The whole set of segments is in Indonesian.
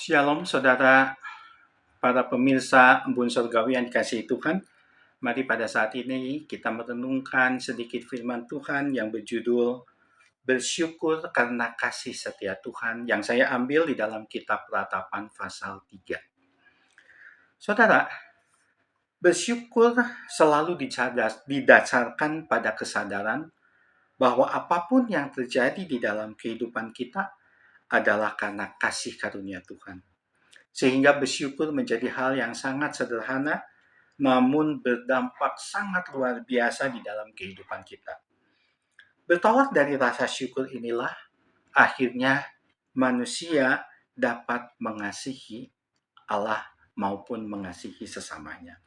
Shalom saudara, para pemirsa Embun Surgawi yang dikasihi Tuhan. Mari pada saat ini kita merenungkan sedikit firman Tuhan yang berjudul Bersyukur karena kasih setia Tuhan yang saya ambil di dalam kitab Ratapan pasal 3. Saudara, bersyukur selalu didasarkan pada kesadaran bahwa apapun yang terjadi di dalam kehidupan kita adalah karena kasih karunia Tuhan. Sehingga bersyukur menjadi hal yang sangat sederhana, namun berdampak sangat luar biasa di dalam kehidupan kita. Bertolak dari rasa syukur inilah, akhirnya manusia dapat mengasihi Allah maupun mengasihi sesamanya.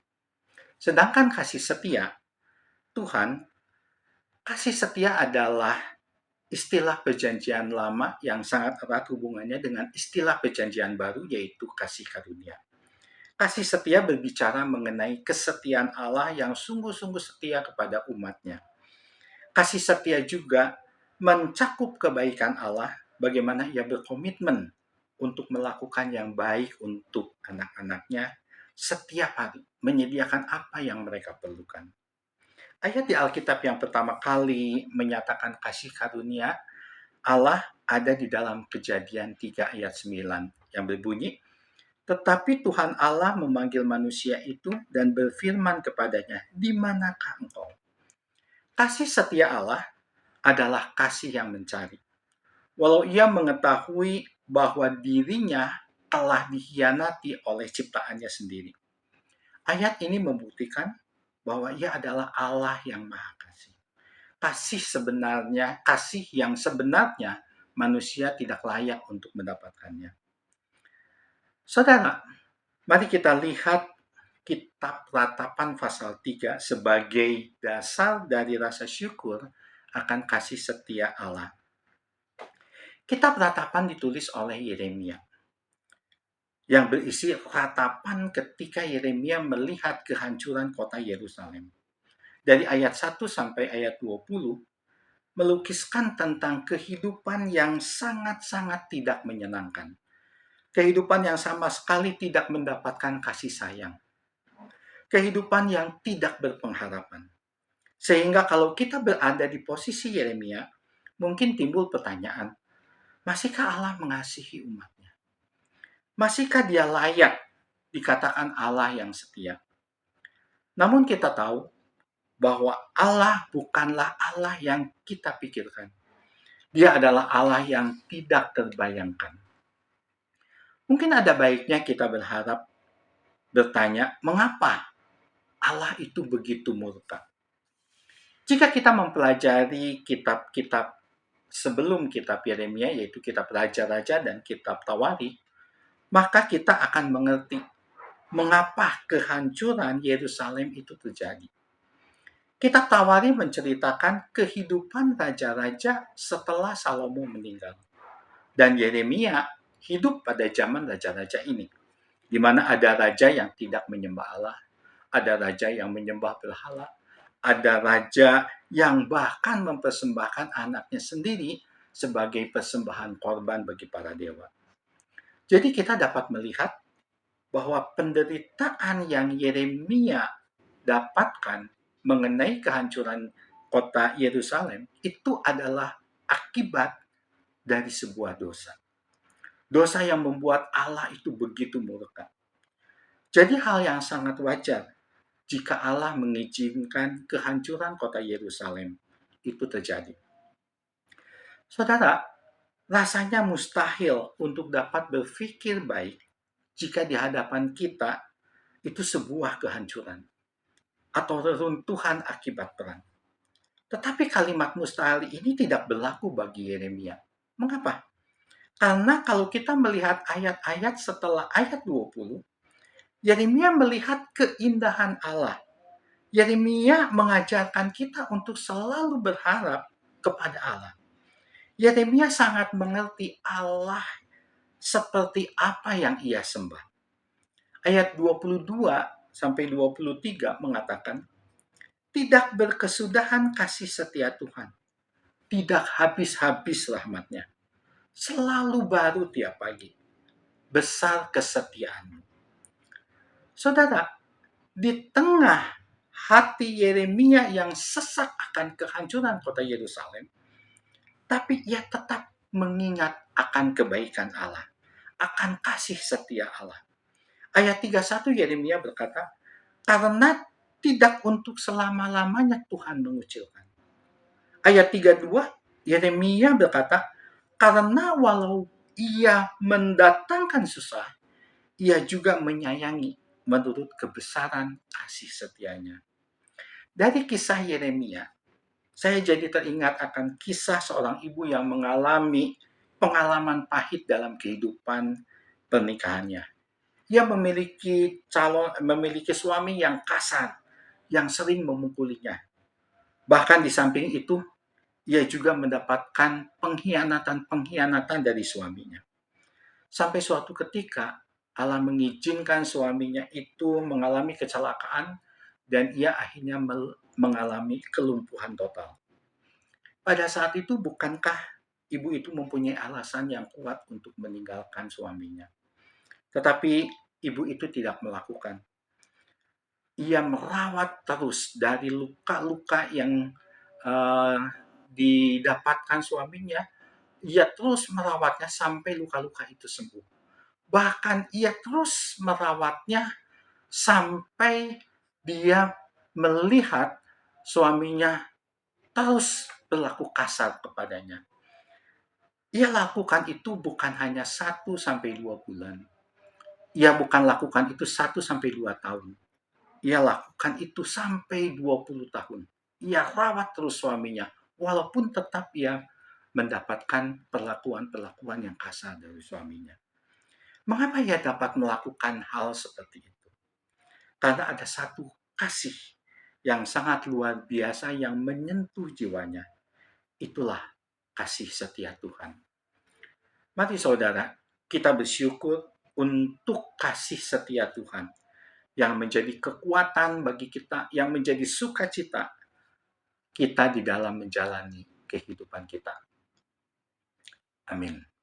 Sedangkan kasih setia Tuhan, kasih setia adalah istilah perjanjian lama yang sangat erat hubungannya dengan istilah perjanjian baru, yaitu kasih karunia. Kasih setia berbicara mengenai kesetiaan Allah yang sungguh-sungguh setia kepada umatnya. Kasih setia juga mencakup kebaikan Allah, bagaimana ia berkomitmen untuk melakukan yang baik untuk anak-anaknya setiap hari, menyediakan apa yang mereka perlukan. Ayat di Alkitab yang pertama kali menyatakan kasih karunia Allah ada di dalam Kejadian 3 ayat 9 yang berbunyi, tetapi Tuhan Allah memanggil manusia itu dan berfirman kepadanya, "Di manakah engkau?" Kasih setia Allah adalah kasih yang mencari. Walau ia mengetahui bahwa dirinya telah dikhianati oleh ciptaannya sendiri. Ayat ini membuktikan bahwa ia adalah Allah yang Maha Kasih. Kasih yang sebenarnya manusia tidak layak untuk mendapatkannya. Saudara, mari kita lihat kitab Ratapan pasal 3 sebagai dasar dari rasa syukur akan kasih setia Allah. Kitab Ratapan ditulis oleh Yeremia yang berisi ratapan ketika Yeremia melihat kehancuran kota Yerusalem. Dari ayat 1 sampai ayat 20 melukiskan tentang kehidupan yang sangat-sangat tidak menyenangkan. Kehidupan yang sama sekali tidak mendapatkan kasih sayang. Kehidupan yang tidak berpengharapan. Sehingga kalau kita berada di posisi Yeremia, mungkin timbul pertanyaan, masihkah Allah mengasihi umatnya? Masihkah dia layak dikatakan Allah yang setia? Namun kita tahu bahwa Allah bukanlah Allah yang kita pikirkan. Dia adalah Allah yang tidak terbayangkan. Mungkin ada baiknya kita bertanya, mengapa Allah itu begitu murka? Jika kita mempelajari kitab-kitab sebelum kitab Yeremia, yaitu kitab Raja-Raja dan kitab Tawarikh, maka kita akan mengerti mengapa kehancuran Yerusalem itu terjadi. Kitab Tawarikh menceritakan kehidupan raja-raja setelah Salomo meninggal. Dan Yeremia hidup pada zaman raja-raja ini, di mana ada raja yang tidak menyembah Allah, ada raja yang menyembah berhala, ada raja yang bahkan mempersembahkan anaknya sendiri sebagai persembahan korban bagi para dewa. Jadi kita dapat melihat bahwa penderitaan yang Yeremia dapatkan mengenai kehancuran kota Yerusalem itu adalah akibat dari sebuah dosa. Dosa yang membuat Allah itu begitu murka. Jadi hal yang sangat wajar jika Allah mengizinkan kehancuran kota Yerusalem itu terjadi. Saudara, rasanya mustahil untuk dapat berpikir baik jika di hadapan kita itu sebuah kehancuran atau reruntuhan akibat perang. Tetapi kalimat mustahil ini tidak berlaku bagi Yeremia. Mengapa? Karena kalau kita melihat ayat-ayat setelah ayat 20, Yeremia melihat keindahan Allah. Yeremia mengajarkan kita untuk selalu berharap kepada Allah. Yeremia sangat mengerti Allah seperti apa yang ia sembah. Ayat 22 sampai 23 mengatakan, tidak berkesudahan kasih setia Tuhan. Tidak habis-habis rahmatnya. Selalu baru tiap pagi. besar kesetiaanmu. Saudara, di tengah hati Yeremia yang sesak akan kehancuran kota Yerusalem, tapi ia tetap mengingat akan kebaikan Allah, akan kasih setia Allah. Ayat 31 Yeremia berkata, karena tidak untuk selama-lamanya Tuhan mengucilkan. Ayat 32 Yeremia berkata, karena walau ia mendatangkan susah, ia juga menyayangi menurut kebesaran kasih setianya. Dari kisah Yeremia, saya jadi teringat akan kisah seorang ibu yang mengalami pengalaman pahit dalam kehidupan pernikahannya. Ia memiliki suami yang kasar, yang sering memukulinya. Bahkan di samping itu, ia juga mendapatkan pengkhianatan dari suaminya. Sampai suatu ketika, Allah mengizinkan suaminya itu mengalami kecelakaan dan ia akhirnya mengalami kelumpuhan total. Pada saat itu, bukankah ibu itu mempunyai alasan yang kuat untuk meninggalkan suaminya? Tetapi ibu itu tidak melakukan. Ia merawat terus dari luka-luka yang uh, didapatkan suaminya. Ia terus merawatnya sampai luka-luka itu sembuh. Bahkan ia terus merawatnya sampai dia melihat suaminya terus berlaku kasar kepadanya. Ia lakukan itu bukan hanya 1-2 bulan. Ia bukan lakukan itu 1-2 tahun. Ia lakukan itu sampai 20 tahun. Ia rawat terus suaminya, walaupun tetap ia mendapatkan perlakuan-perlakuan yang kasar dari suaminya. Mengapa ia dapat melakukan hal seperti itu? Karena ada satu kasih yang sangat luar biasa yang menyentuh jiwanya. Itulah kasih setia Tuhan. Mari saudara, kita bersyukur untuk kasih setia Tuhan yang menjadi kekuatan bagi kita, yang menjadi sukacita kita di dalam menjalani kehidupan kita. Amin.